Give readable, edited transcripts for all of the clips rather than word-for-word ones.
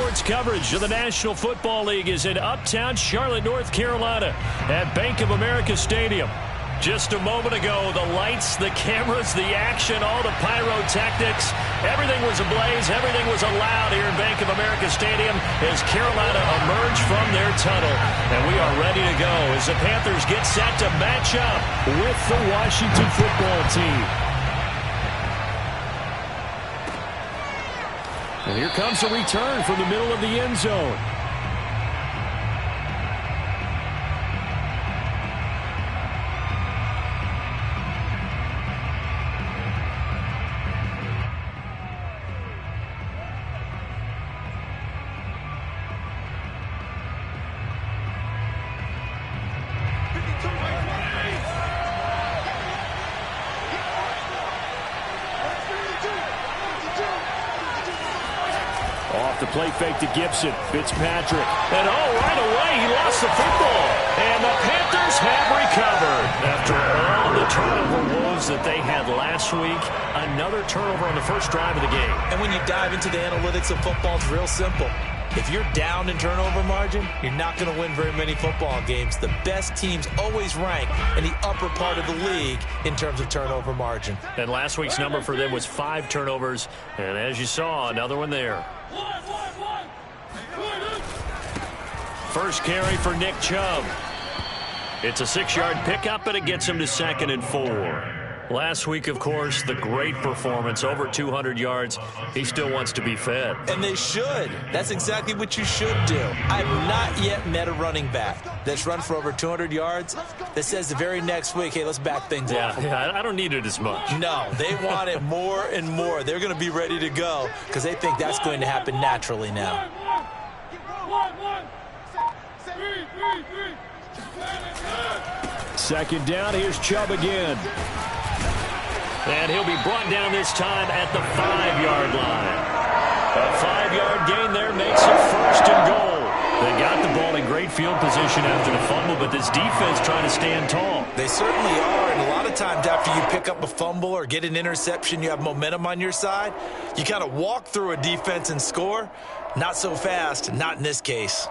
sports coverage of the National Football League is in uptown Charlotte, North Carolina at Bank of America Stadium. Just a moment ago, the lights, the cameras, the action, all the pyrotechnics, everything was ablaze, everything was allowed here in Bank of America Stadium as Carolina emerged from their tunnel. And we are ready to go as the Panthers get set to match up with the Washington football team. And here comes a return from the middle of the end zone. The play fake to Gibson. Fitzpatrick. And right away, he lost the football. And the Panthers have recovered. After all the turnover woes that they had last week, another turnover on the first drive of the game. And when you dive into the analytics of football, it's real simple. If you're down in turnover margin, you're not going to win very many football games. The best teams always rank in the upper part of the league in terms of turnover margin. And last week's number for them was 5 turnovers. And as you saw, another one there. First carry for Nick Chubb. It's a 6-yard pickup, and it gets him to 2nd and 4. Last week, of course, the great performance, over 200 yards. He still wants to be fed. And they should. That's exactly what you should do. I have not yet met a running back that's run for over 200 yards that says the very next week, hey, let's back things off. Yeah, I don't need it as much. No, they want it more and more. They're going to be ready to go because they think that's going to happen naturally now. Second down, here's Chubb again. And he'll be brought down this time at the 5-yard line. A 5-yard gain there makes it 1st and goal. They got the ball in great field position after the fumble, but this defense trying to stand tall. They certainly are, and a lot of times after you pick up a fumble or get an interception, you have momentum on your side. You kind of walk through a defense and score. Not so fast, not in this case.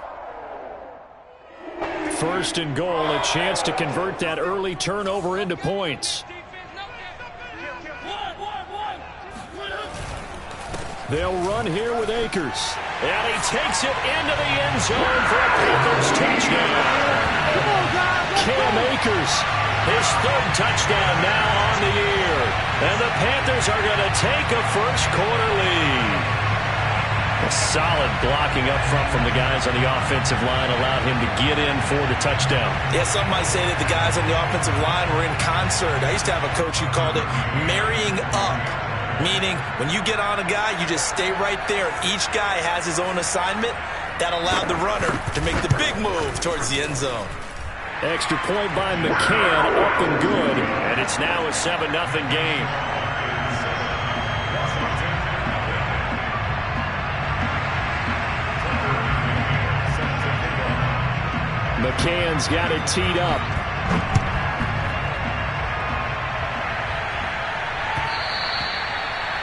1st and goal, a chance to convert that early turnover into points. They'll run here with Akers. And he takes it into the end zone for a Panthers touchdown. Cam Akers, his 3rd touchdown now on the year. And the Panthers are going to take a first-quarter lead. A solid blocking up front from the guys on the offensive line allowed him to get in for the touchdown. Yeah, some might say that the guys on the offensive line were in concert. I used to have a coach who called it marrying up, meaning when you get on a guy, you just stay right there. Each guy has his own assignment. That allowed the runner to make the big move towards the end zone. Extra point by McCann, up and good, and it's now a 7-0 game. McCann's got it teed up.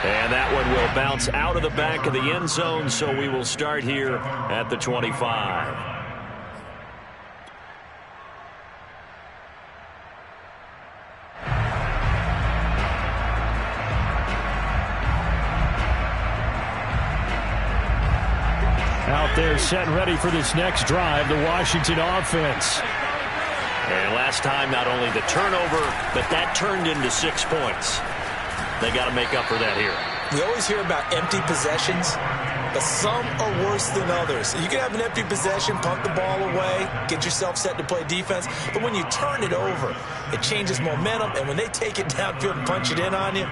And that one will bounce out of the back of the end zone, so we will start here at the 25. Out there set and ready for this next drive, the Washington offense. And last time, not only the turnover, but that turned into 6 points. They got to make up for that here. We always hear about empty possessions, but some are worse than others. You can have an empty possession, punt the ball away, get yourself set to play defense, but when you turn it over, it changes momentum, and when they take it downfield and punch it in on you,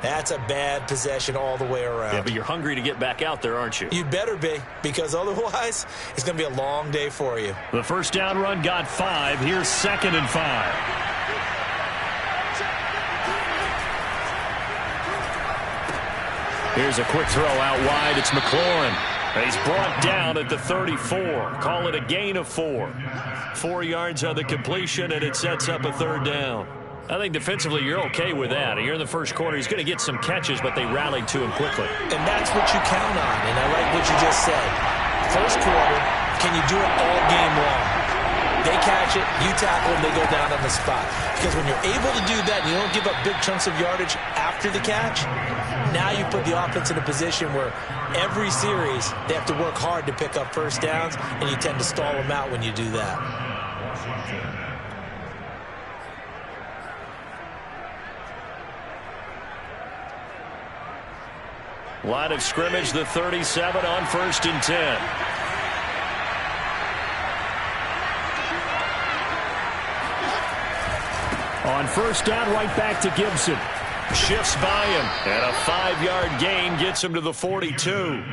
that's a bad possession all the way around. Yeah, but you're hungry to get back out there, aren't you? You'd better be, because otherwise, it's going to be a long day for you. The first down run got 5. Here's 2nd and 5. Here's a quick throw out wide. It's McLaurin. He's brought down at the 34. Call it a gain of 4. 4 yards on the completion, and it sets up a 3rd down. I think defensively you're okay with that. Here in the first quarter, he's going to get some catches, but they rallied to him quickly. And that's what you count on, and I like what you just said. First quarter, can you do it all game long? They catch it, you tackle them, they go down on the spot. Because when you're able to do that and you don't give up big chunks of yardage after the catch, now you put the offense in a position where every series they have to work hard to pick up first downs, and you tend to stall them out when you do that. Line of scrimmage, the 37 on 1st and 10. On first down, right back to Gibson. Shifts by him, and a 5-yard gain gets him to the 42.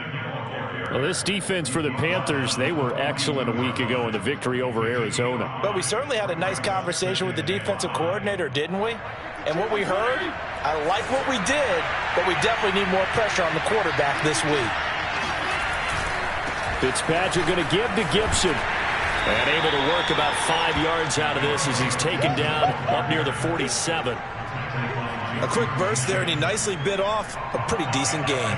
Well, this defense for the Panthers, they were excellent a week ago in the victory over Arizona. But we certainly had a nice conversation with the defensive coordinator, didn't we? And what we heard, I like what we did, but we definitely need more pressure on the quarterback this week. Fitzpatrick going to give to Gibson. And able to work about 5 yards out of this as he's taken down up near the 47. A quick burst there, and he nicely bit off a pretty decent gain.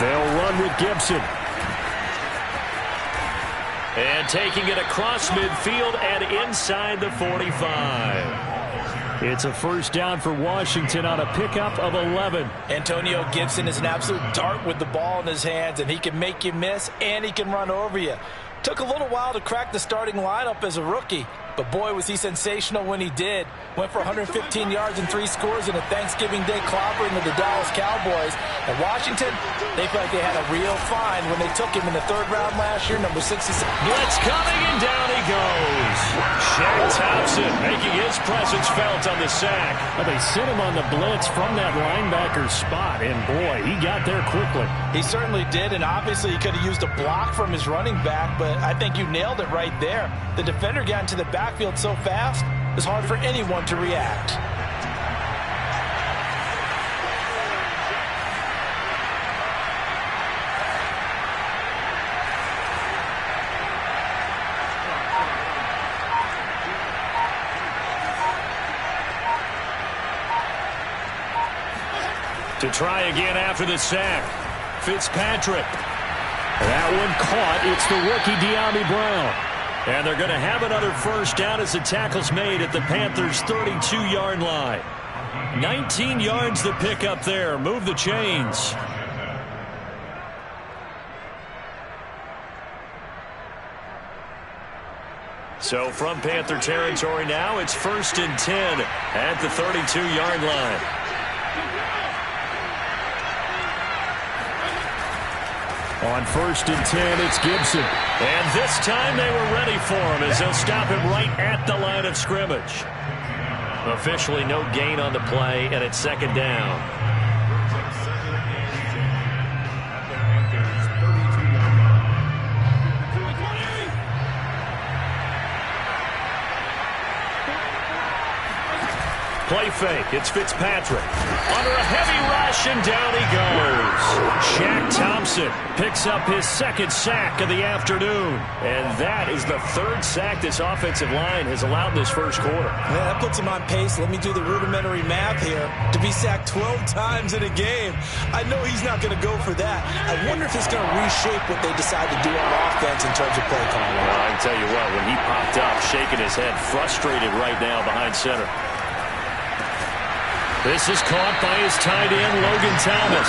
They'll run with Gibson. And taking it across midfield and inside the 45. It's a first down for Washington on a pickup of 11. Antonio Gibson is an absolute dart with the ball in his hands, and he can make you miss and he can run over you. Took a little while to crack the starting lineup as a rookie, but boy, was he sensational when he did. Went for 115 yards and 3 scores in a Thanksgiving Day clobbering of the Dallas Cowboys. And Washington, they felt like they had a real find when they took him in the 3rd round last year, number 66. Blitz coming, and down he goes. Shaq Thompson making his presence felt on the sack. Well, they sent him on the blitz from that linebacker spot, and boy, he got there quickly. He certainly did, and obviously he could have used a block from his running back, but I think you nailed it right there. The defender got into the backfield so fast, it's hard for anyone to react. To try again after the sack. Fitzpatrick. That one caught. It's the rookie De'Ami Brown. And they're going to have another first down as the tackle's made at the Panthers' 32-yard line. 19 yards to pick up there. Move the chains. So from Panther territory now, it's 1st and 10 at the 32-yard line. On 1st and 10, it's Gibson. And this time they were ready for him as they'll stop him right at the line of scrimmage. Officially no gain on the play, and it's 2nd down. Play fake. It's Fitzpatrick. Under a heavy rush, and down he goes. Shaq Thompson picks up his 2nd sack of the afternoon. And that is the 3rd sack this offensive line has allowed this first quarter. Yeah, that puts him on pace. Let me do the rudimentary math here. To be sacked 12 times in a game, I know he's not going to go for that. I wonder if it's going to reshape what they decide to do on offense in terms of play calling. Well, I can tell you what, when he popped up, shaking his head, frustrated right now behind center. This is caught by his tight end, Logan Thomas.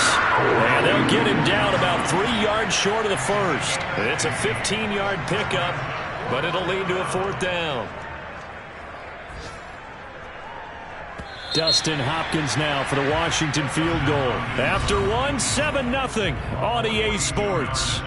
And they'll get him down about 3 yards short of the first. It's a 15-yard pickup, but it'll lead to a 4th down. Dustin Hopkins now for the Washington field goal. After one, 7-0 on EA Sports.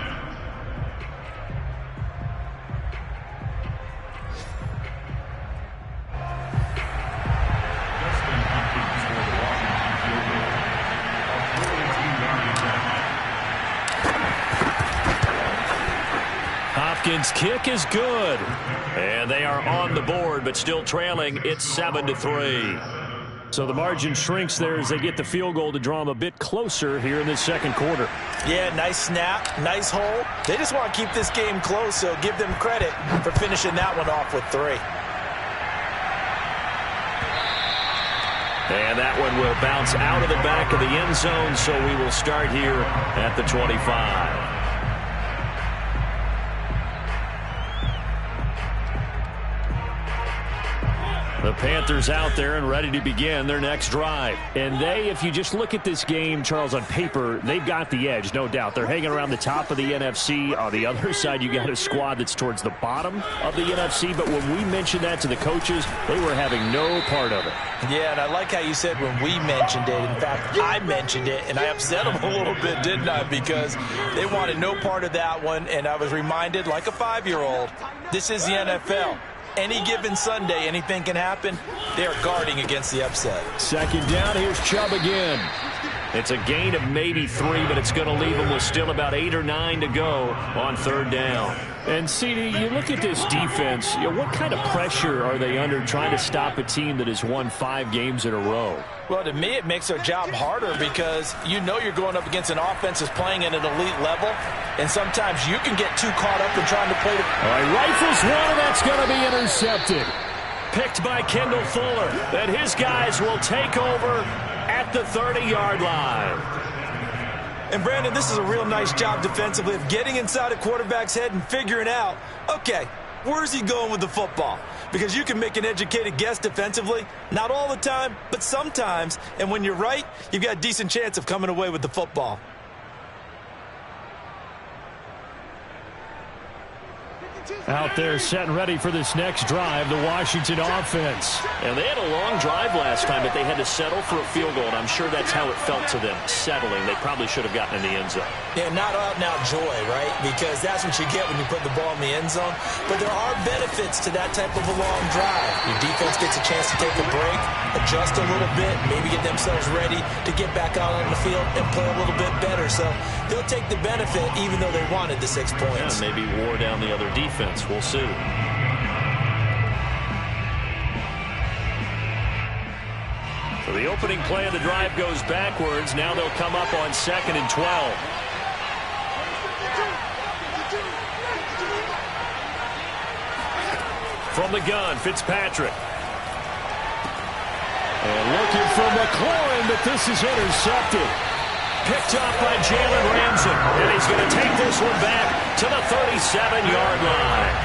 Houston's kick is good. And they are on the board, but still trailing. It's 7-3. So the margin shrinks there as they get the field goal to draw them a bit closer here in the second quarter. Yeah, nice snap, nice hole. They just want to keep this game close, so give them credit for finishing that one off with 3. And that one will bounce out of the back of the end zone, so we will start here at the 25. The Panthers out there and ready to begin their next drive. And if you just look at this game, Charles, on paper, they've got the edge, no doubt. They're hanging around the top of the NFC. On the other side, you got a squad that's towards the bottom of the NFC. But when we mentioned that to the coaches, they were having no part of it. Yeah, and I like how you said when we mentioned it. In fact, I mentioned it, and I upset them a little bit, didn't I? Because they wanted no part of that one, and I was reminded, like a 5-year-old, this is the NFL. Any given Sunday, anything can happen. They are guarding against the upset. Second down, here's Chubb again. It's a gain of maybe 3, but it's going to leave them with still about 8 or 9 to go on third down. And, CD, you look at this defense, what kind of pressure are they under trying to stop a team that has won 5 games in a row? Well, to me, it makes their job harder because you know you're going up against an offense that's playing at an elite level, and sometimes you can get too caught up in trying to play the... All right, rifles one, and that's going to be intercepted. Picked by Kendall Fuller. And his guys will take over at the 30-yard line. And, Brandon, this is a real nice job defensively of getting inside a quarterback's head and figuring out, okay, where's he going with the football? Because you can make an educated guess defensively. Not all the time, but sometimes. And when you're right, you've got a decent chance of coming away with the football. Out there set and ready for this next drive, the Washington offense. And they had a long drive last time, but they had to settle for a field goal, and I'm sure that's how it felt to them, settling. They probably should have gotten in the end zone. Yeah, not out and out joy, right? Because that's what you get when you put the ball in the end zone. But there are benefits to that type of a long drive. Your defense gets a chance to take a break, adjust a little bit, maybe get themselves ready to get back out on the field and play a little bit better. So they'll take the benefit even though they wanted the 6 points. Yeah, maybe wore down the other defense. We'll see. So the opening play of the drive goes backwards. Now they'll come up on 2nd and 12. From the gun, Fitzpatrick. And looking for McLaurin, but this is intercepted. Picked up by Jalen Ramsey. And he's going to take this one back to the 37-yard line.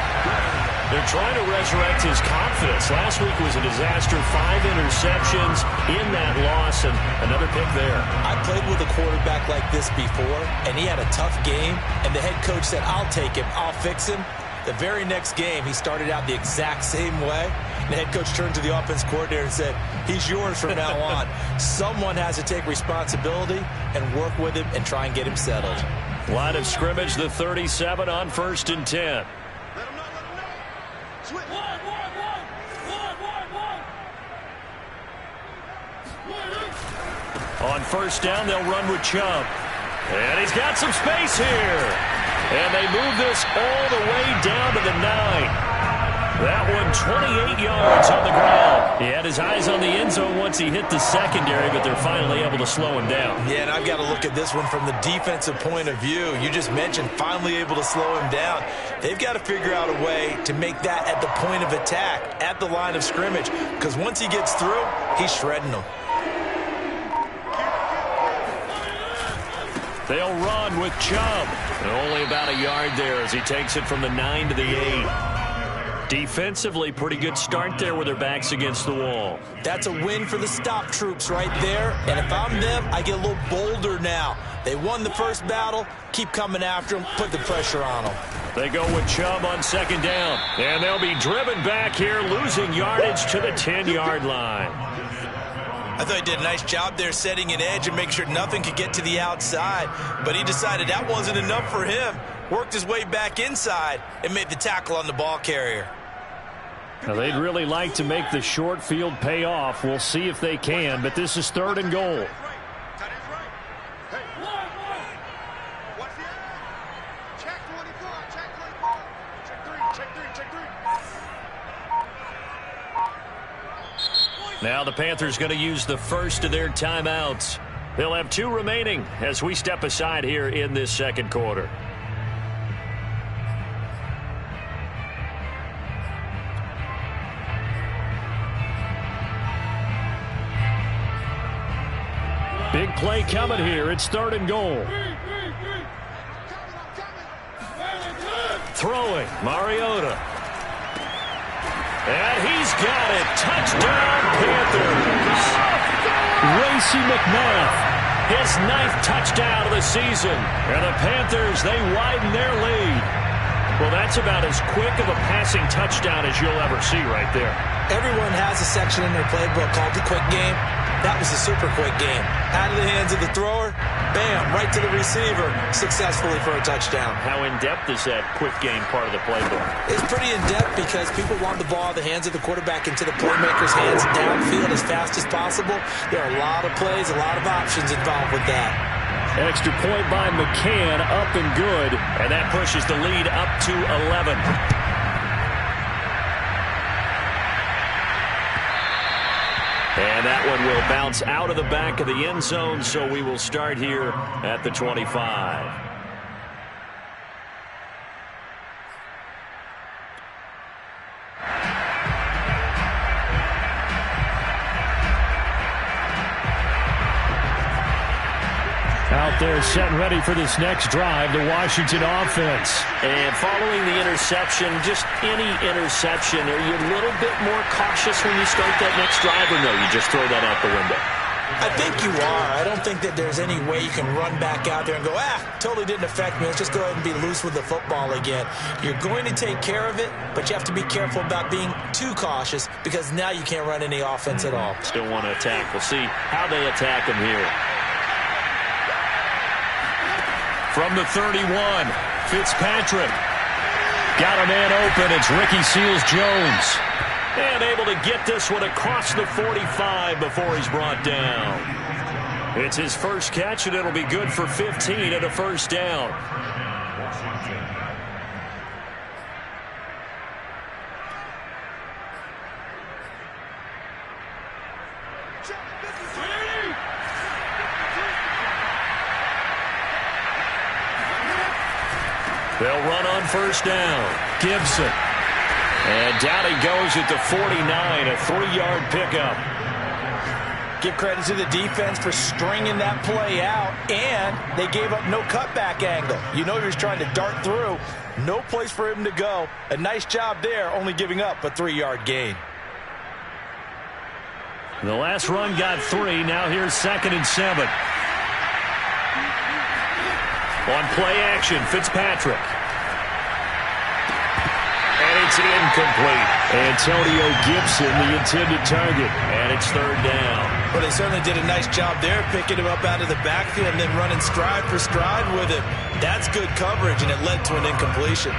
They're trying to resurrect his confidence. Last week was a disaster. 5 interceptions in that loss, and another pick there. I played with a quarterback like this before, and he had a tough game, and the head coach said, I'll take him, I'll fix him. The very next game, he started out the exact same way. The head coach turned to the offense coordinator and said, he's yours from now on. Someone has to take responsibility and work with him and try and get him settled. Line of scrimmage, the 37 on 1st and 10. On 1st down, they'll run with Chubb. And he's got some space here. And they move this all the way down to the 9. That one 28 yards on the ground. He had his eyes on the end zone once he hit the secondary, but they're finally able to slow him down. Yeah, and I've got to look at this one from the defensive point of view. You just mentioned finally able to slow him down. They've got to figure out a way to make that at the point of attack, at the line of scrimmage, because once he gets through, he's shredding them. They'll run with Chubb. And only about a yard there as he takes it from the 9 to the 8. Defensively, pretty good start there with their backs against the wall. That's a win for the stop troops right there. And if I'm them, I get a little bolder now. They won the first battle. Keep coming after them. Put the pressure on them. They go with Chubb on 2nd down. And they'll be driven back here, losing yardage to the 10-yard line. I thought he did a nice job there setting an edge and make sure nothing could get to the outside. But he decided that wasn't enough for him. Worked his way back inside and made the tackle on the ball carrier. Now, they'd really like to make the short field pay off. We'll see if they can, but this is 3rd and goal. Now the Panthers going to use the first of their timeouts. They'll have 2 remaining as we step aside here in this second quarter. Big play coming here. It's 3rd and goal. Throwing, Mariota. And he's got it. Touchdown, Panthers. Racey McMath, his 9th touchdown of the season. And the Panthers, they widen their lead. Well, that's about as quick of a passing touchdown as you'll ever see right there. Everyone has a section in their playbook called the quick game. That was a super quick game. Out of the hands of the thrower, bam, right to the receiver, successfully for a touchdown. How in-depth is that quick game part of the playbook? It's pretty in-depth because people want the ball out of the hands of the quarterback into the playmaker's hands downfield as fast as possible. There are a lot of plays, a lot of options involved with that. Extra point by McCann, up and good. And that pushes the lead up to 11. And that one will bounce out of the back of the end zone, so we will start here at the 25. Out there setting ready for this next drive, the Washington offense. And following the interception, just any interception, are you a little bit more cautious when you start that next drive, or no, you just throw that out the window? I think you are. I don't think that there's any way you can run back out there and go, totally didn't affect me. Let's just go ahead and be loose with the football again. You're going to take care of it, but you have to be careful about being too cautious because now you can't run any offense at all. Still want to attack. We'll see how they attack him here. From the 31, Fitzpatrick. Got a man open. It's Ricky Seals-Jones. And able to get this one across the 45 before he's brought down. It's his first catch, and it'll be good for 15 and a first down. They'll run on first down. Gibson. And down he goes at the 49, a 3-yard pickup. Give credit to the defense for stringing that play out, and they gave up no cutback angle. You know he was trying to dart through. No place for him to go. A nice job there, only giving up a 3-yard gain. The last run got 3. Now here's 2nd and 7. On play action, Fitzpatrick. And it's incomplete. Antonio Gibson, the intended target. And it's 3rd down. Well, they certainly did a nice job there, picking him up out of the backfield and then running stride for stride with him. That's good coverage, and it led to an incompletion.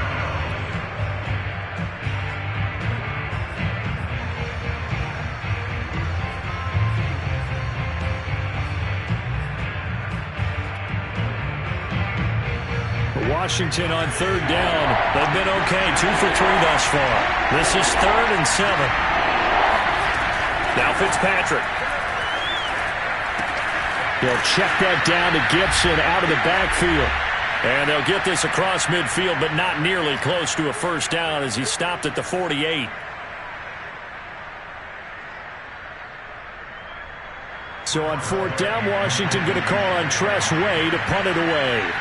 Washington on 3rd down. They've been okay. 2 for 3 thus far. This is 3rd and 7. Now Fitzpatrick. They'll check that down to Gibson out of the backfield. And they'll get this across midfield, but not nearly close to a first down as he stopped at the 48. So on 4th down, Washington going to call on Tress Way to punt it away.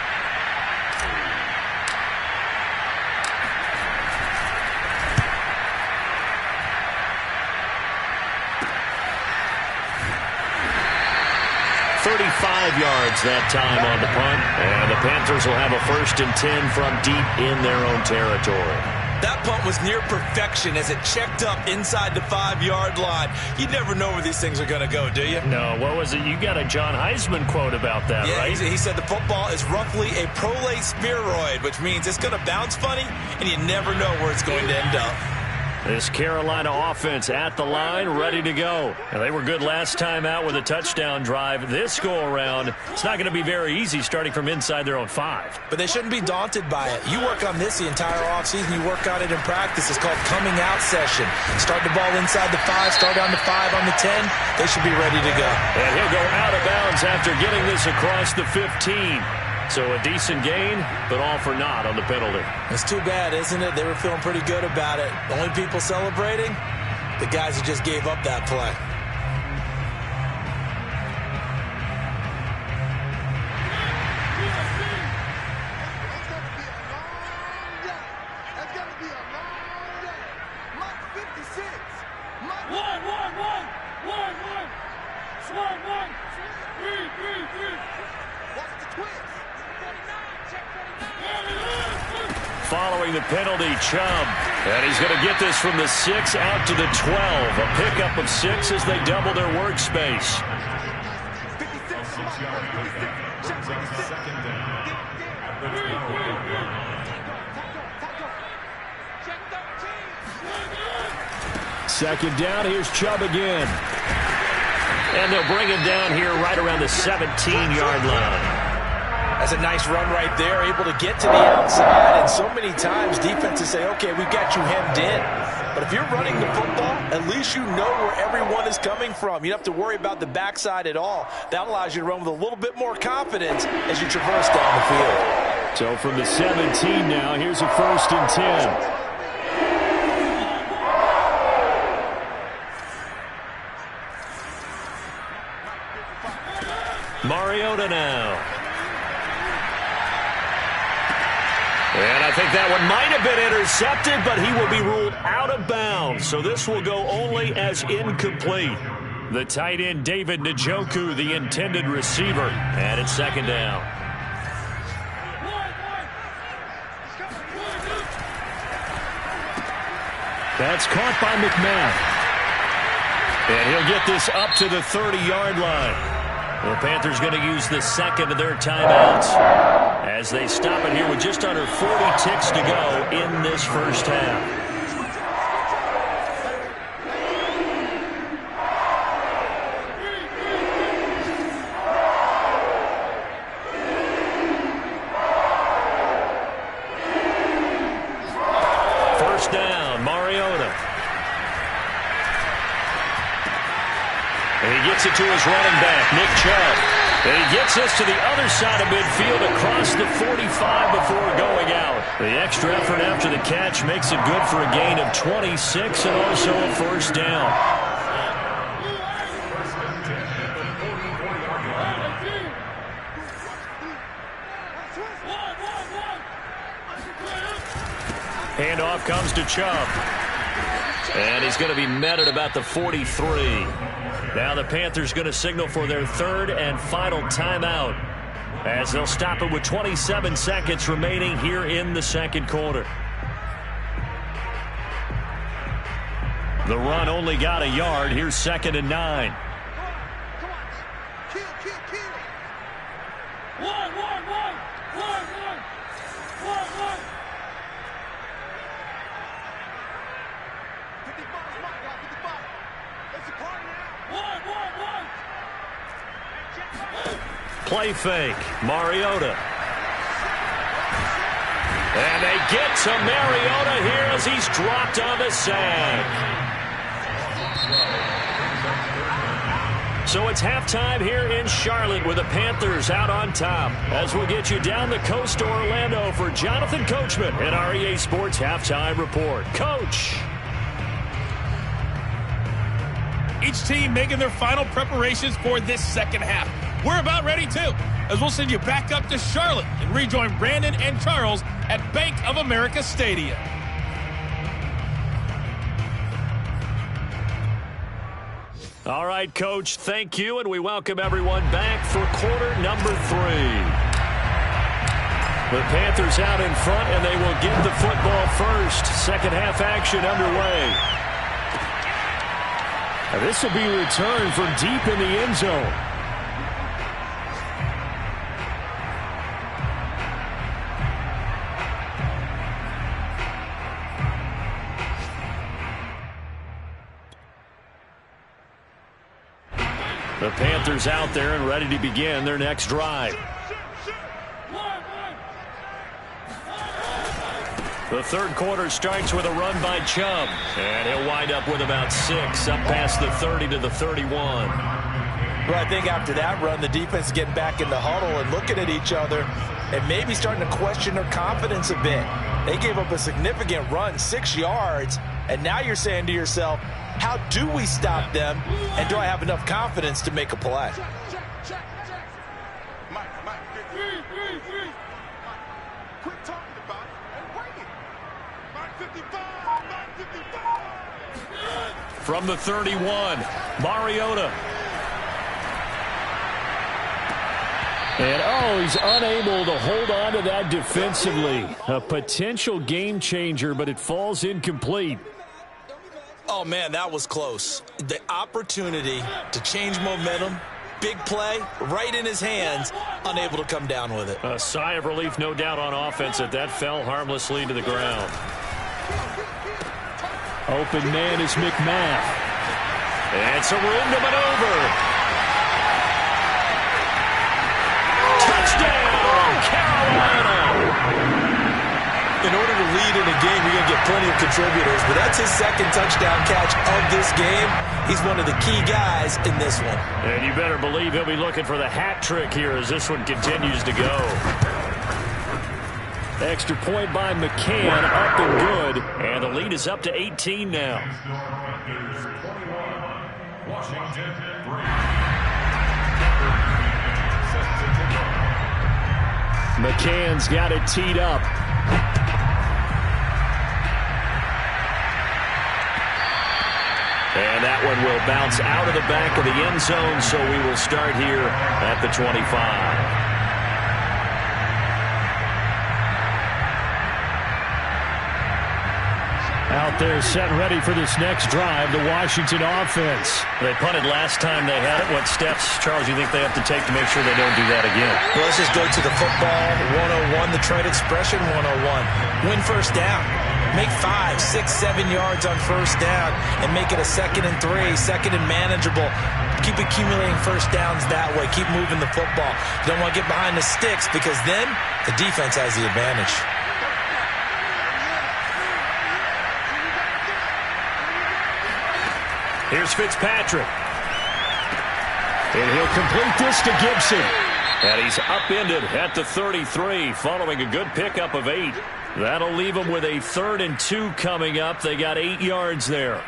Yards that time on the punt, and the Panthers will have a 1st and 10 from deep in their own territory. That punt was near perfection as it checked up inside the 5-yard line. You never know where these things are going to go, do you? No, what was it? You got a John Heisman quote about that, yeah, right? He said the football is roughly a prolate spheroid, which means it's going to bounce funny, and you never know where it's going to end up. This Carolina offense at the line, ready to go. And they were good last time out with a touchdown drive. This go-around, it's not going to be very easy starting from inside their own 5. But they shouldn't be daunted by it. You work on this the entire offseason. You work on it in practice. It's called coming out session. Start the ball inside the 5, start on the 5, on the 10. They should be ready to go. And he'll go out of bounds after getting this across the 15. So a decent gain, but all for naught on the penalty. It's too bad, isn't it? They were feeling pretty good about it. The only people celebrating, the guys who just gave up that play. Following the penalty, Chubb. And he's going to get this from the 6 out to the 12. A pickup of 6 as they double their workspace. Second down, here's Chubb again. And they'll bring him down here right around the 17-yard line. That's a nice run right there, able to get to the outside. And so many times defenses say, okay, we've got you hemmed in. But if you're running the football, at least you know where everyone is coming from. You don't have to worry about the backside at all. That allows you to run with a little bit more confidence as you traverse down the field. So from the 17 now, here's a 1st and 10. Mariota now. And I think that one might have been intercepted, but he will be ruled out of bounds. So this will go only as incomplete. The tight end, David Njoku, the intended receiver. And it's 2nd down. That's caught by McMahon. And he'll get this up to the 30-yard line. The Panthers going to use the 2nd of their timeouts as they stop it here with just under 40 ticks to go in this first half. First down, Mariota. And he gets it to his running back, Nick Chubb. And he gets this to the other side of midfield across the 45 before going out. The extra effort after the catch makes it good for a gain of 26 and also a 1st down. Handoff comes to Chubb. And he's going to be met at about the 43. Now the Panthers going to signal for their 3rd and final timeout as they'll stop it with 27 seconds remaining here in the 2nd quarter. The run only got a yard. Here's 2nd and 9. Play fake, Mariota. And they get to Mariota here as he's dropped on the sack. So it's halftime here in Charlotte with the Panthers out on top. As we'll get you down the coast to Orlando for Jonathan Coachman in our EA Sports Halftime Report. Coach. Each team making their final preparations for this 2nd half. We're about ready, too, as we'll send you back up to Charlotte and rejoin Brandon and Charles at Bank of America Stadium. All right, Coach, thank you, and we welcome everyone back for quarter number 3. The Panthers out in front, and they will get the football first. 2nd half action underway. Now, this will be returned from deep in the end zone. The Panthers out there and ready to begin their next drive. The third quarter starts with a run by Chubb, and he'll wind up with about 6, up past the 30 to the 31. Well, I think after that run, the defense is getting back in the huddle and looking at each other and maybe starting to question their confidence a bit. They gave up a significant run, 6 yards, and now you're saying to yourself, how do we stop them, and do I have enough confidence to make a play? From the 31, Mariota. And, he's unable to hold on to that defensively. A potential game changer, but it falls incomplete. Oh, man, that was close. The opportunity to change momentum, big play, right in his hands, unable to come down with it. A sigh of relief, no doubt, on offense that fell harmlessly to the ground. Open man is McMath. And some room to maneuver. Touchdown, Carolina! In order to lead in a game, you're going to get plenty of contributors, but that's his second touchdown catch of this game. He's one of the key guys in this one. And you better believe he'll be looking for the hat trick here as this one continues to go. Extra point by McCann, up and good, and the lead is up to 18 now. McCann's got it teed up. And that one will bounce out of the back of the end zone, so we will start here at the 25. Out there set and ready for this next drive, the Washington offense. They punted last time they had it. What steps, Charles, you think they have to take to make sure they don't do that again? Well, let's just go to the football 101, the trade expression 101. Win first down. Make 5, 6, 7 yards on first down and make it a 2nd and 3, 2nd and manageable. Keep accumulating first downs that way. Keep moving the football. You don't want to get behind the sticks because then the defense has the advantage. Here's Fitzpatrick. And he'll complete this to Gibson. And he's upended at the 33 following a good pickup of 8. That'll leave him with a 3rd and 2 coming up. They got 8 yards there.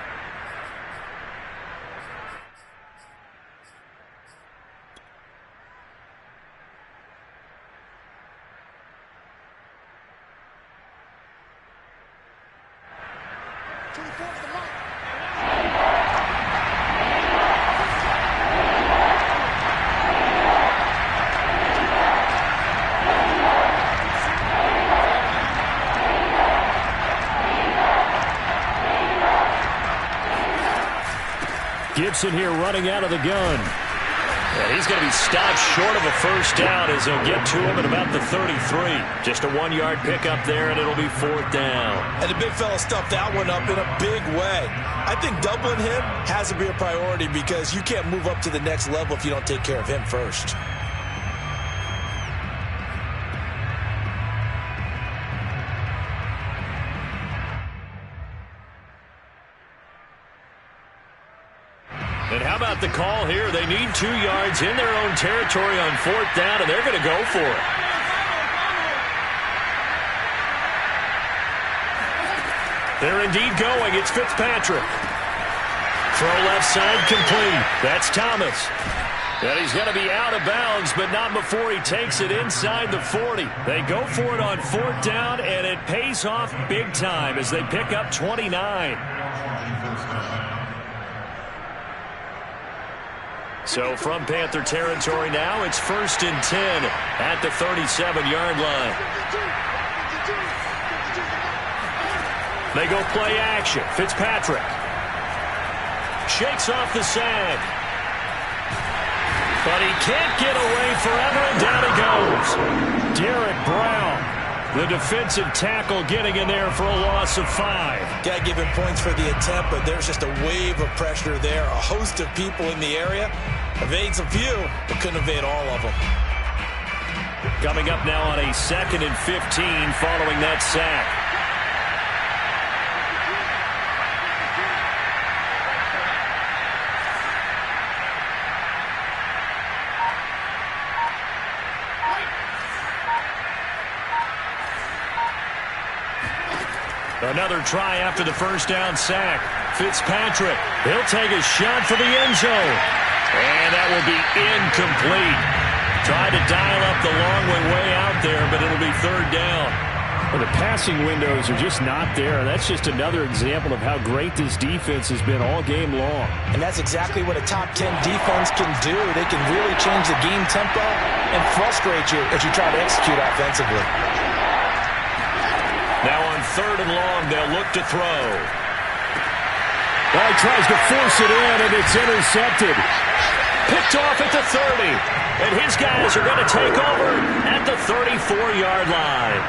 Gibson here running out of the gun. And he's going to be stopped short of a first down as he'll get to him at about the 33. Just a 1-yard pickup there, and it'll be 4th down. And the big fella stuffed that one up in a big way. I think doubling him has to be a priority because you can't move up to the next level if you don't take care of him first. And how about the call here? They need 2 yards in their own territory on 4th down, and they're going to go for it. They're indeed going. It's Fitzpatrick. Throw left side complete. That's Thomas. And he's going to be out of bounds, but not before he takes it inside the 40. They go for it on 4th down, and it pays off big time as they pick up 29. So from Panther territory now, it's 1st and 10 at the 37-yard line. They go play action. Fitzpatrick shakes off the sand. But he can't get away forever, and down he goes. Derek Brown The defensive tackle getting in there for a loss of 5. Got to give him points for the attempt, but there's just a wave of pressure there. A host of people in the area. Evades a few, but couldn't evade all of them. Coming up now on a 2nd and 15 following that sack. Another try after the first down sack. Fitzpatrick, he'll take a shot for the end zone. And that will be incomplete. Tried to dial up the long way out there, but it'll be 3rd down. Well, the passing windows are just not there. That's just another example of how great this defense has been all game long. And that's exactly what a top 10 defense can do. They can really change the game tempo and frustrate you as you try to execute offensively. Now on 3rd and long, they'll look to throw. Well, he tries to force it in, and it's intercepted. Picked off at the 30. And his guys are going to take over at the 34-yard line.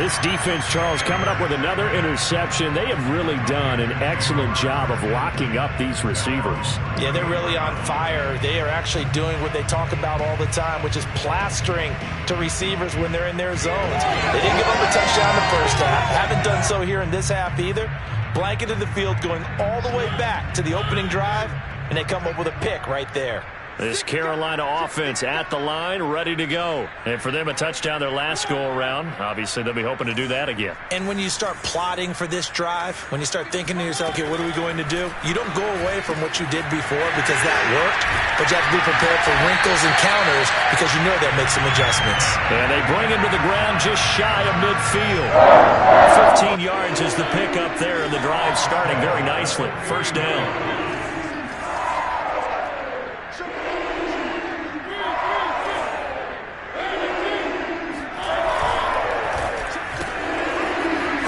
This defense, Charles, coming up with another interception. They have really done an excellent job of locking up these receivers. Yeah, they're really on fire. They are actually doing what they talk about all the time, which is plastering to receivers when they're in their zones. They didn't give up a touchdown the first half. Haven't done so here in this half either. Blanketed the field going all the way back to the opening drive, and they come up with a pick right there. This Carolina offense at the line, ready to go. And for them, a touchdown their last go-around. Obviously, they'll be hoping to do that again. And when you start plotting for this drive, when you start thinking to yourself, okay, what are we going to do? You don't go away from what you did before because that worked, but you have to be prepared for wrinkles and counters because you know they'll make some adjustments. And they bring him to the ground just shy of midfield. 15 yards is the pickup there, and the drive starting very nicely. 1st down.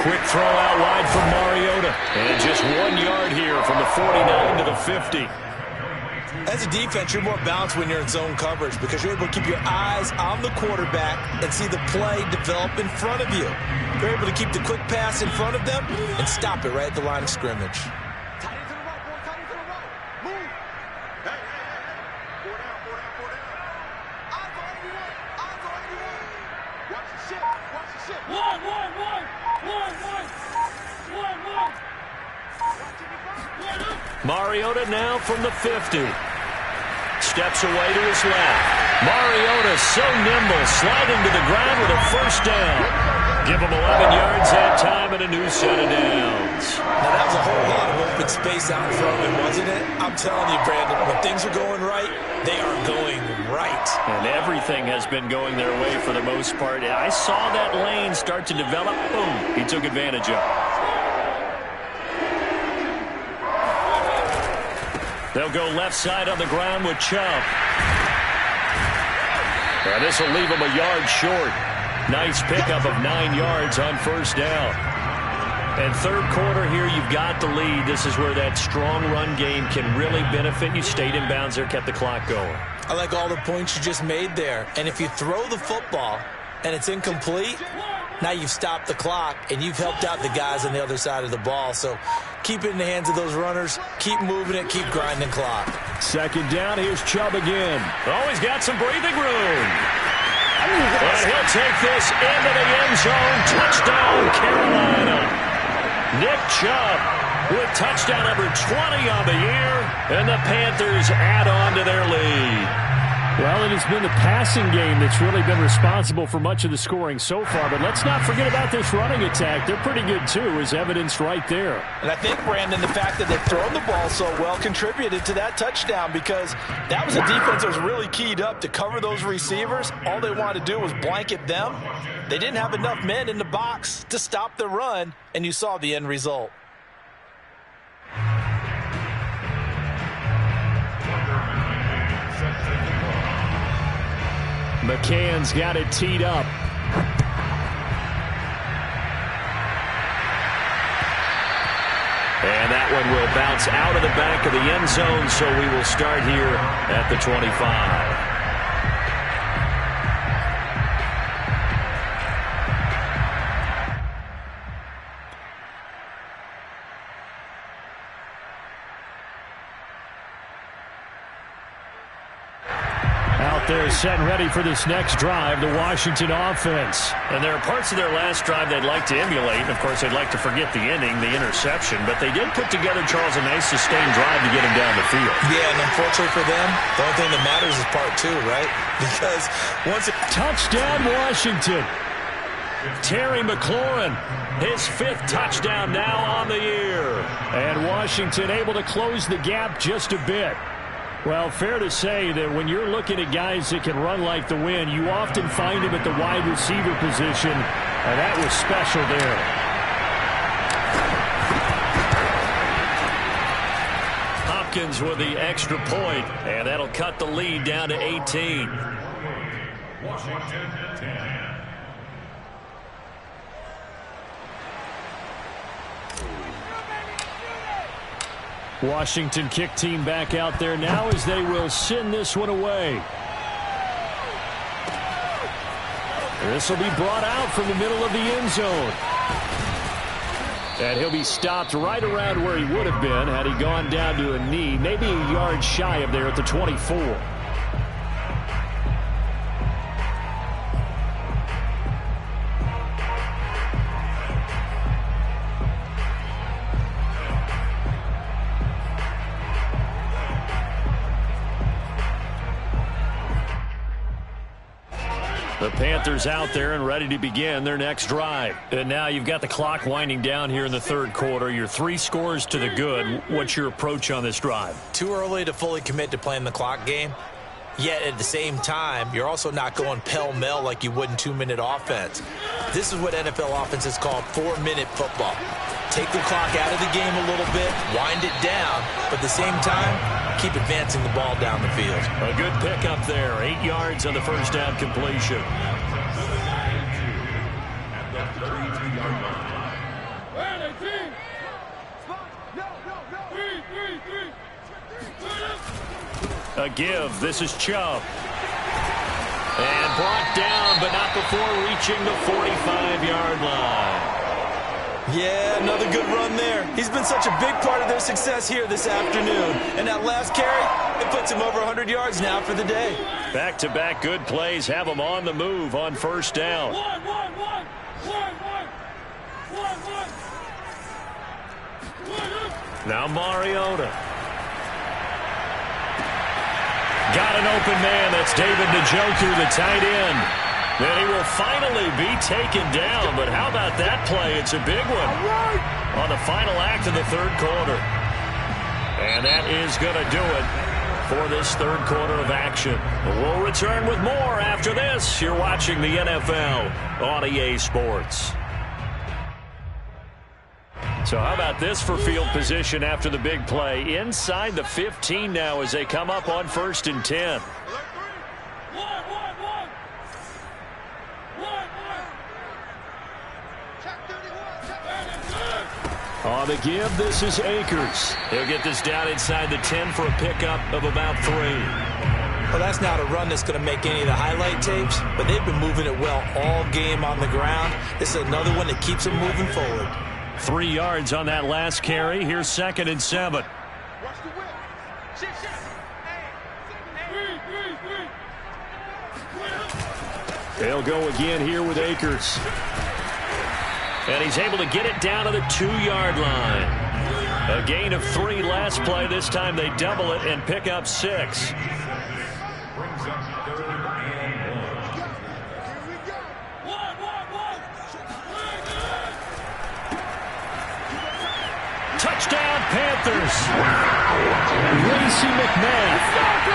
Quick throw out wide from Mariota. And just 1 yard here from the 49 to the 50. As a defense, you're more balanced when you're in zone coverage because you're able to keep your eyes on the quarterback and see the play develop in front of you. You're able to keep the quick pass in front of them and stop it right at the line of scrimmage. Mariota now from the 50. Steps away to his left. Mariota so nimble, sliding to the ground with a 1st down. Give him 11 yards that time and a new set of downs. Now, that was a whole lot of open space out in front of him, wasn't it? I'm telling you, Brandon, when things are going right, they are going right. And everything has been going their way for the most part. I saw that lane start to develop. Boom. He took advantage of it. They'll go left side on the ground with Chubb. And this will leave him a yard short. Nice pickup of 9 yards on 1st down. And 3rd quarter here, you've got the lead. This is where that strong run game can really benefit you. Stayed in bounds there, kept the clock going. I like all the points you just made there. And if you throw the football and it's incomplete, now you've stopped the clock and you've helped out the guys on the other side of the ball. So keep it in the hands of those runners. Keep moving it. Keep grinding clock. 2nd down. Here's Chubb again. Oh, he's got some breathing room. And he'll take this into the end zone. Touchdown, Carolina. Nick Chubb with touchdown number 20 on the year. And the Panthers add on to their lead. Well, it has been the passing game that's really been responsible for much of the scoring so far. But let's not forget about this running attack. They're pretty good, too, as evidenced right there. And I think, Brandon, the fact that they've thrown the ball so well contributed to that touchdown because that was a defense that was really keyed up to cover those receivers. All they wanted to do was blanket them. They didn't have enough men in the box to stop the run, and you saw the end result. McCann's got it teed up. And that one will bounce out of the back of the end zone, so we will start here at the 25. Out there set and ready for this next drive, the Washington offense. And there are parts of their last drive they'd like to emulate. And, of course, they'd like to forget the inning, the interception. But they did put together, Charles, a nice sustained drive to get him down the field. Yeah, and unfortunately for them, the only thing that matters is part two, right? Because once it... Touchdown, Washington. Terry McLaurin, his 5th touchdown now on the year. And Washington able to close the gap just a bit. Well, fair to say that when you're looking at guys that can run like the wind, you often find him at the wide receiver position, and that was special there. Hopkins with the extra point, and that'll cut the lead down to 18. Washington 10. Washington kick team back out there now as they will send this one away. This will be brought out from the middle of the end zone. And he'll be stopped right around where he would have been had he gone down to a knee, maybe a yard shy of there at the 24. The Panthers out there and ready to begin their next drive. And now you've got the clock winding down here in the third quarter. You're 3 scores to the good. What's your approach on this drive? Too early to fully commit to playing the clock game. Yet at the same time, you're also not going pell-mell like you would in 2-minute offense. This is what NFL offenses call 4-minute football. Take the clock out of the game a little bit, wind it down, but at the same time, keep advancing the ball down the field. A good pickup there. 8 yards on the first down completion. A give. This is Chubb. And brought down, but not before reaching the 45-yard line. Yeah, another good run there. He's been such a big part of their success here this afternoon. And that last carry, it puts him over 100 yards now for the day. Back-to-back good plays have him on the move on first down. Now Mariota. Got an open man. That's David Njoku, the tight end. Then he will finally be taken down. But how about that play? It's a big one on the final act of the third quarter. And that is going to do it for this third quarter of action. We'll return with more after this. You're watching the NFL on EA Sports. So how about this for field position after the big play? Inside the 15 now as they come up on 1st and 10. On the give, this is Akers. He'll get this down inside the 10 for a pickup of about 3. Well, that's not a run that's going to make any of the highlight tapes, but they've been moving it well all game on the ground. This is another one that keeps them moving forward. 3 yards on that last carry. Here's 2nd and 7. They'll go again here with Akers. And he's able to get it down to the 2-yard line. A gain of 3 last play. This time they double it and pick up 6. Touchdown, Panthers. Lacey McMath,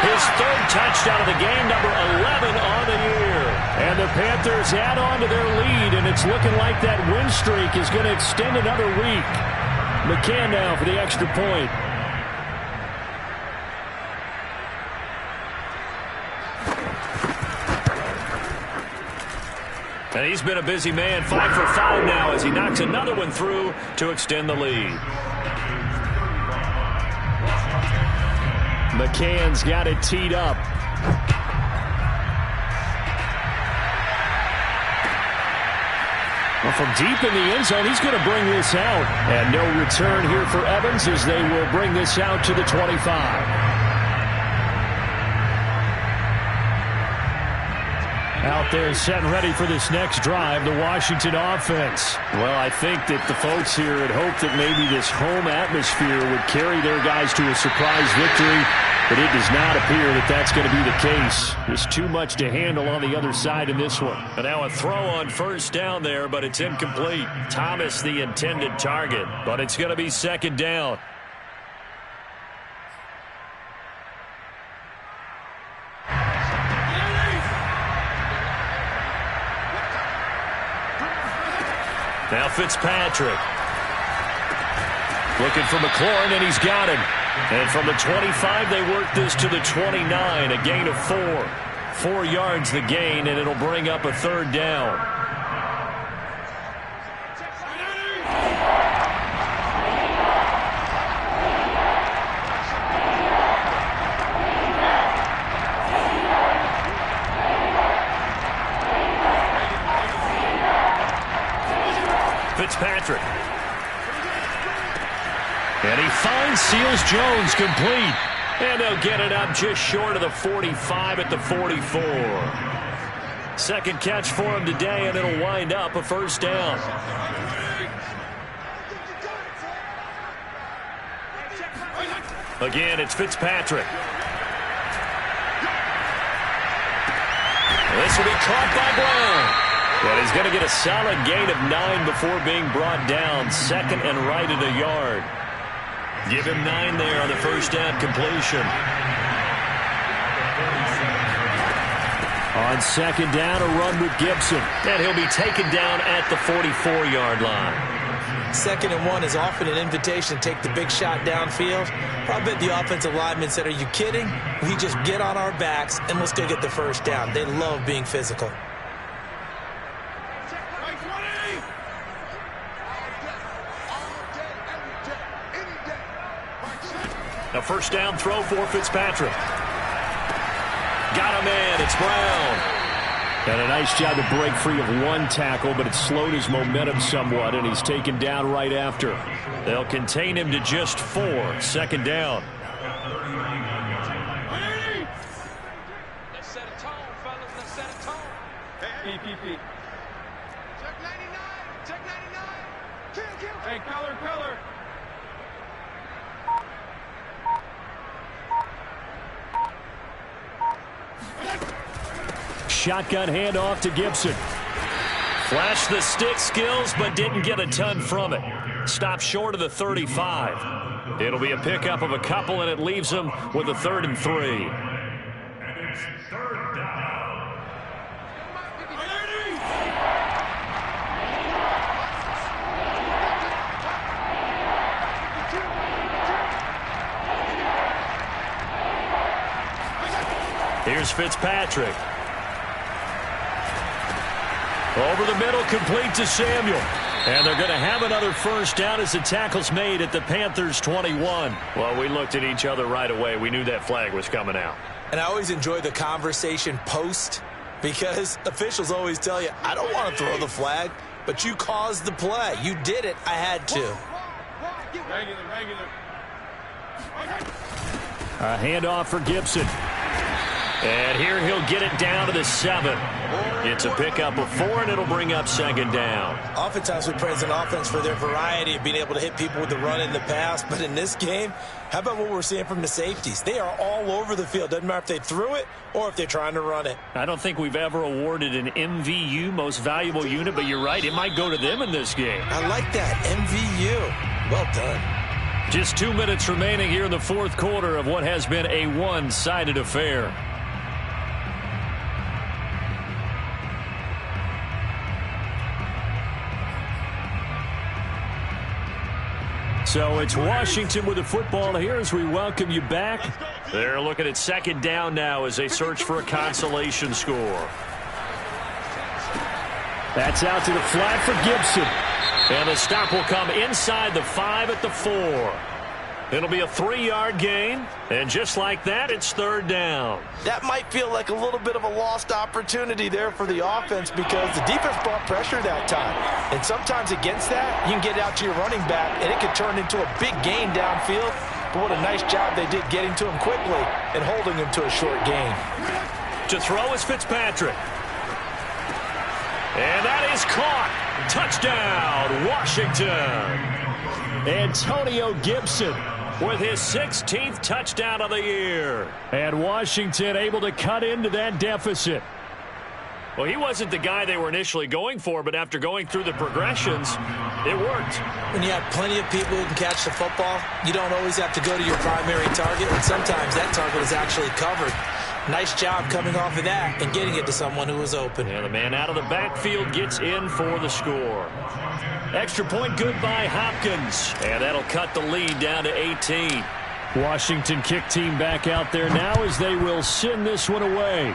his 3rd touchdown of the game, number 11 on the year. And the Panthers add on to their lead, and it's looking like that win streak is going to extend another week. McCann now for the extra point. And he's been a busy man, 5 for 5 now as he knocks another one through to extend the lead. McCann's got it teed up. Well, from deep in the end zone, he's going to bring this out. And no return here for Evans as they will bring this out to the 25. Out there set and ready for this next drive, the Washington offense. Well, I think that the folks here had hoped that maybe this home atmosphere would carry their guys to a surprise victory, but it does not appear that that's going to be the case. There's too much to handle on the other side in this one. And now a throw on first down there, but it's incomplete. Thomas the intended target, but it's going to be second down. Now Fitzpatrick. Looking for McLaurin, and he's got him. And from the 25, they work this to the 29, a gain of 4. 4 yards the gain, and it'll bring up a third down. Fitzpatrick. And he finds Seals Jones complete. And they'll get it up just short of the 45 at the 44. Second catch for him today, and it'll wind up a first down. Again, it's Fitzpatrick. This will be caught by Brown. Well, he's going to get a solid gain of 9 before being brought down. Second and right at a yard. Give him 9 there on the first down completion. On second down, a run with Gibson. And he'll be taken down at the 44-yard line. 2nd and 1 is often an invitation to take the big shot downfield. I bet the offensive linemen said, are you kidding? We just get on our backs and let's go get the first down. They love being physical. A first down throw for Fitzpatrick. Got a man. It's Brown. And a nice job to break free of 1 tackle, but it slowed his momentum somewhat, and he's taken down right after. They'll contain him to just 4. Second down. Let's set a tone, fellas. Let's set a tone. Hey, PPP. Check 99. Check 99. Kill. Hey, color. Shotgun handoff to Gibson. Flashed the stick skills, but didn't get a ton from it. Stopped short of the 35. It'll be a pickup of a couple, and it leaves him with a 3rd and 3. Here's Fitzpatrick. Over the middle, complete to Samuel. And they're going to have another first down as the tackle's made at the Panthers' 21. Well, we looked at each other right away. We knew that flag was coming out. And I always enjoy the conversation post because officials always tell you, I don't want to throw the flag, but you caused the play. You did it. I had to. Regular. A handoff for Gibson. And here he'll get it down to the 7. It's a pickup of 4, and it'll bring up second down. Oftentimes we praise an offense for their variety of being able to hit people with the run in the pass. But in this game, how about what we're seeing from the safeties? They are all over the field. Doesn't matter if they threw it or if they're trying to run it. I don't think we've ever awarded an MVU, most valuable unit, but you're right. It might go to them in this game. I like that. MVU. Well done. Just 2 minutes remaining here in the 4th quarter of what has been a one-sided affair. So it's Washington with the football here as we welcome you back. They're looking at second down now as they search for a consolation score. That's out to the flat for Gibson. And the stop will come inside the 5 at the 4. It'll be a 3-yard gain. And just like that, it's third down. That might feel like a little bit of a lost opportunity there for the offense because the defense brought pressure that time. And sometimes against that, you can get out to your running back, and it could turn into a big gain downfield. But what a nice job they did getting to him quickly and holding him to a short gain. To throw is Fitzpatrick. And that is caught. Touchdown, Washington. Antonio Gibson with his 16th touchdown of the year. And Washington able to cut into that deficit. Well, he wasn't the guy they were initially going for, but after going through the progressions, it worked. When you have plenty of people who can catch the football, you don't always have to go to your primary target, and sometimes that target is actually covered. Nice job coming off of that and getting it to someone who was open. And the man out of the backfield gets in for the score. Extra point good by Hopkins. And that'll cut the lead down to 18. Washington kick team back out there now as they will send this one away.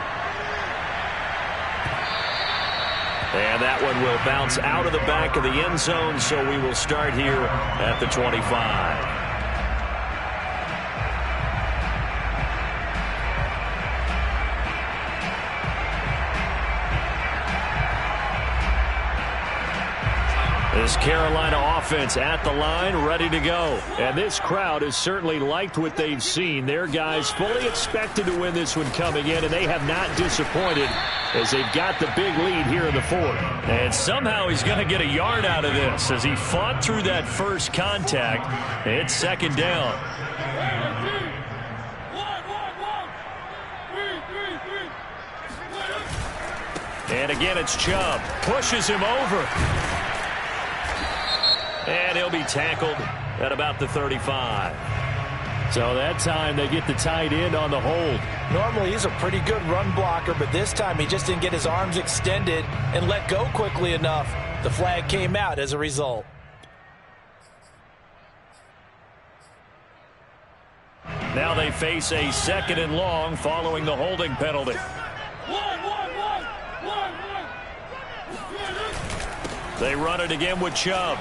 And that one will bounce out of the back of the end zone, so we will start here at the 25. This Carolina offense at the line, ready to go. And this crowd has certainly liked what they've seen. Their guys fully expected to win this one coming in, and they have not disappointed as they've got the big lead here in the fourth. And somehow he's going to get a yard out of this as he fought through that first contact. It's second down. And again, it's Chubb. Pushes him over. And he'll be tackled at about the 35. So that time they get the tight end on the hold. Normally he's a pretty good run blocker, but this time he just didn't get his arms extended and let go quickly enough. The flag came out as a result. Now they face a second and long following the holding penalty. They run it again with Chubb.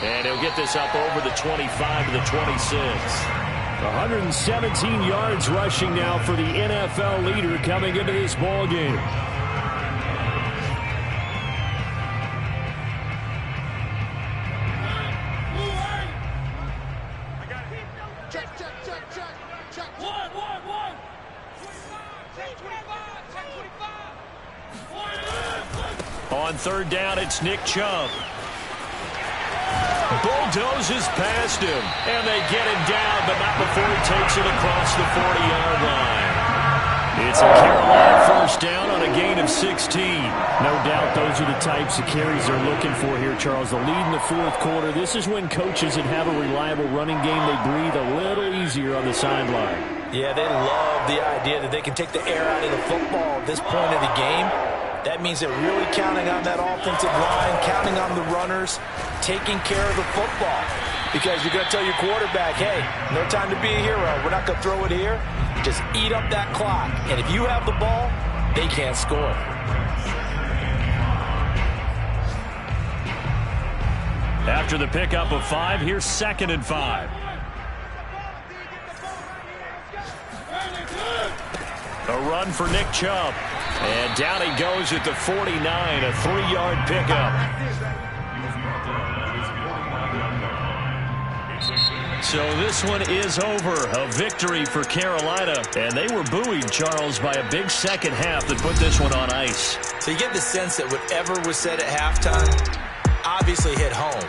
And he'll get this up over the 25 to the 26. 117 yards rushing now for the NFL leader coming into this ball game. On third down, it's Nick Chubb. Bulldozes past him, and they get him down, but not before he takes it across the 40-yard line. It's a Carolina first down on a gain of 16. No doubt those are the types of carries they're looking for here, Charles. The lead in the fourth quarter. This is when coaches that have a reliable running game, they breathe a little easier on the sideline. Yeah, they love the idea that they can take the air out of the football at this point of the game. That means they're really counting on that offensive line, counting on the runners, taking care of the football. Because you're going to tell your quarterback, hey, no time to be a hero. We're not going to throw it here. Just eat up that clock. And if you have the ball, they can't score. After the pickup of 5, here's 2nd and 5. A run for Nick Chubb. And down he goes at the 49, a 3-yard pickup. So this one is over. A victory for Carolina. And they were buoyed, Charles, by a big second half that put this one on ice. So you get the sense that whatever was said at halftime obviously hit home.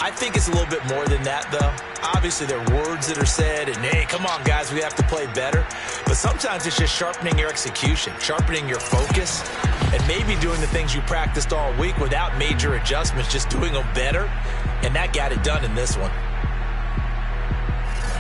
I think it's a little bit more than that, though. Obviously, there are words that are said, and, hey, come on, guys, we have to play better. But sometimes it's just sharpening your execution, sharpening your focus, and maybe doing the things you practiced all week without major adjustments, just doing them better. And that got it done in this one.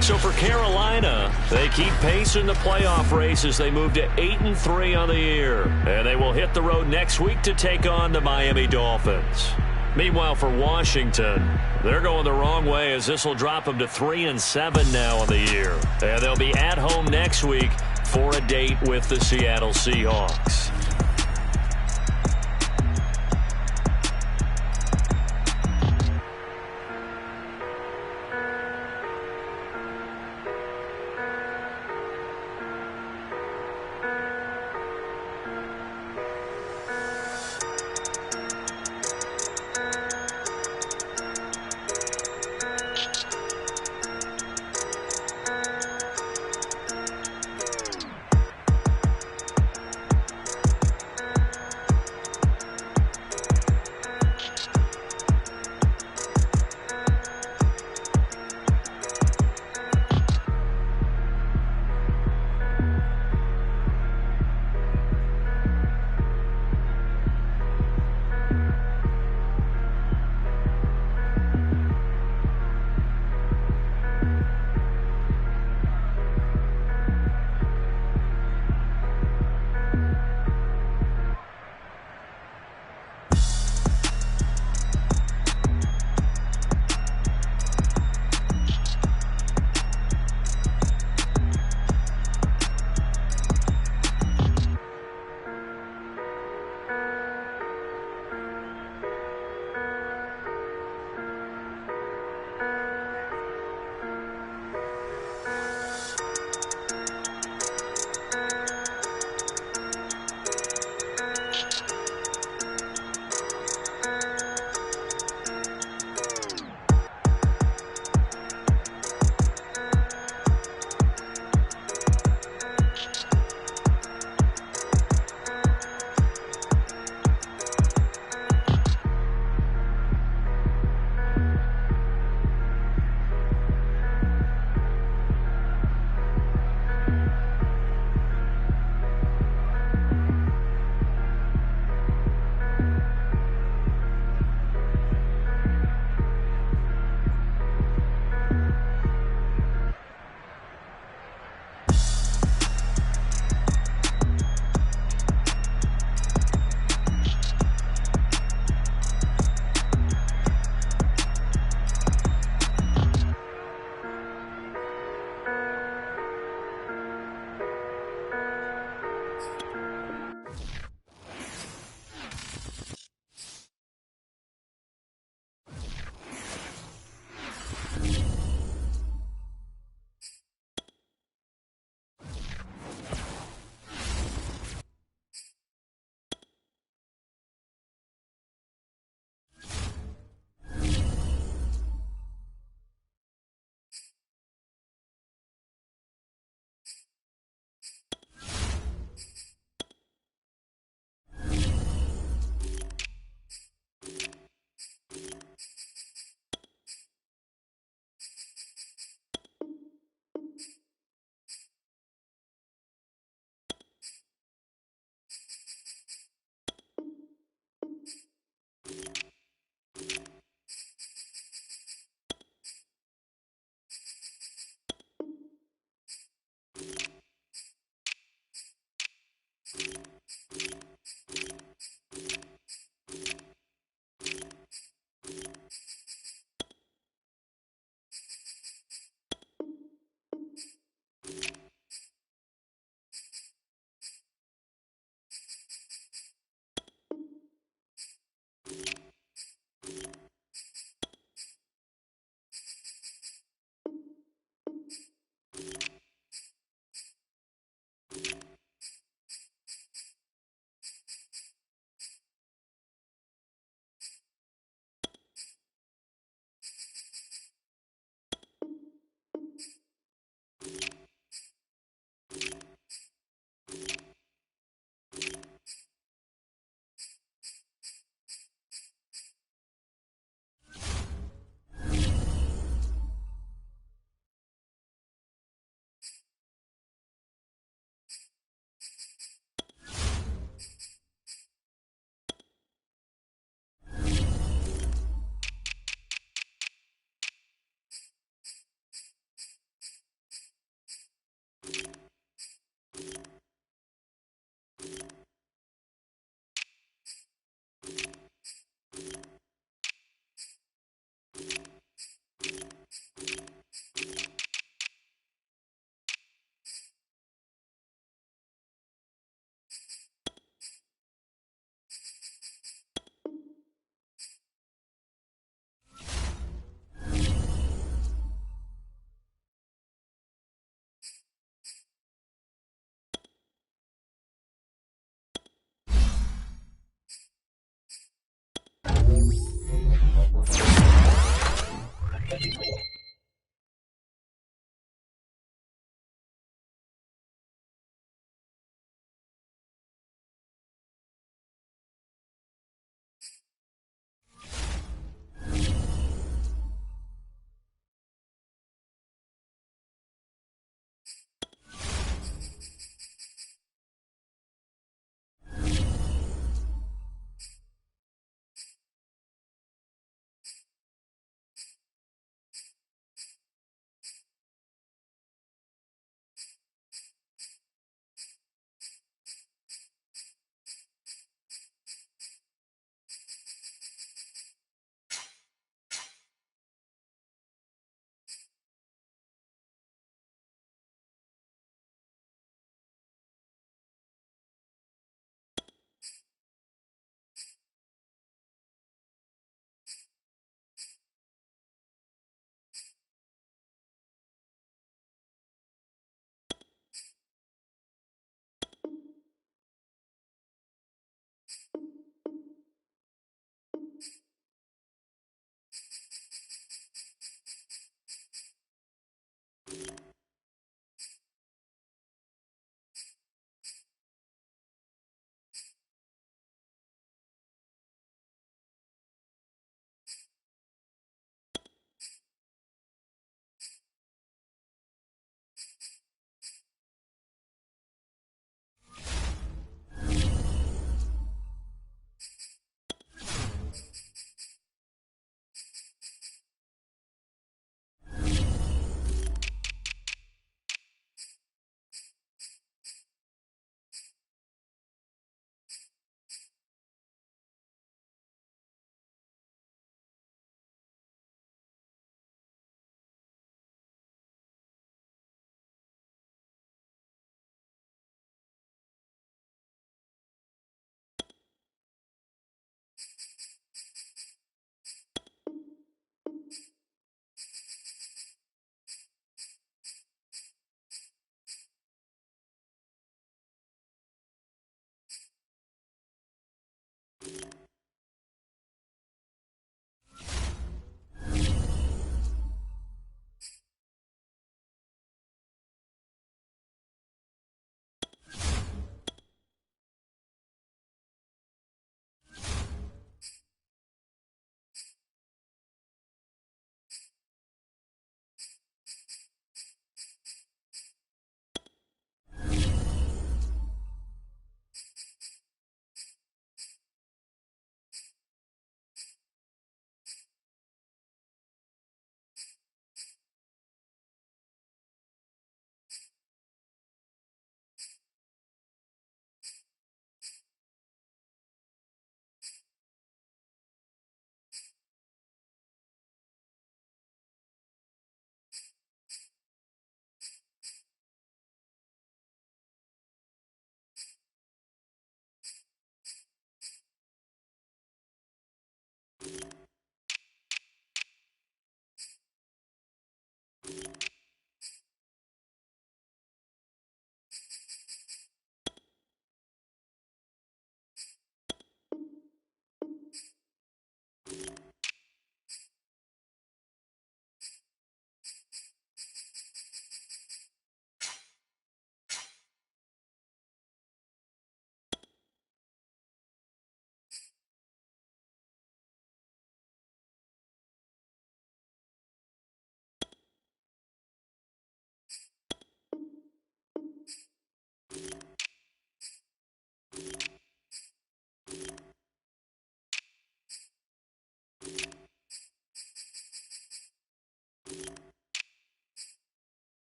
So for Carolina, they keep pace in the playoff race as they move to 8-3 on the year. And they will hit the road next week to take on the Miami Dolphins. Meanwhile, for Washington, they're going the wrong way as this will drop them to 3-7 now on the year. And they'll be at home next week for a date with the Seattle Seahawks.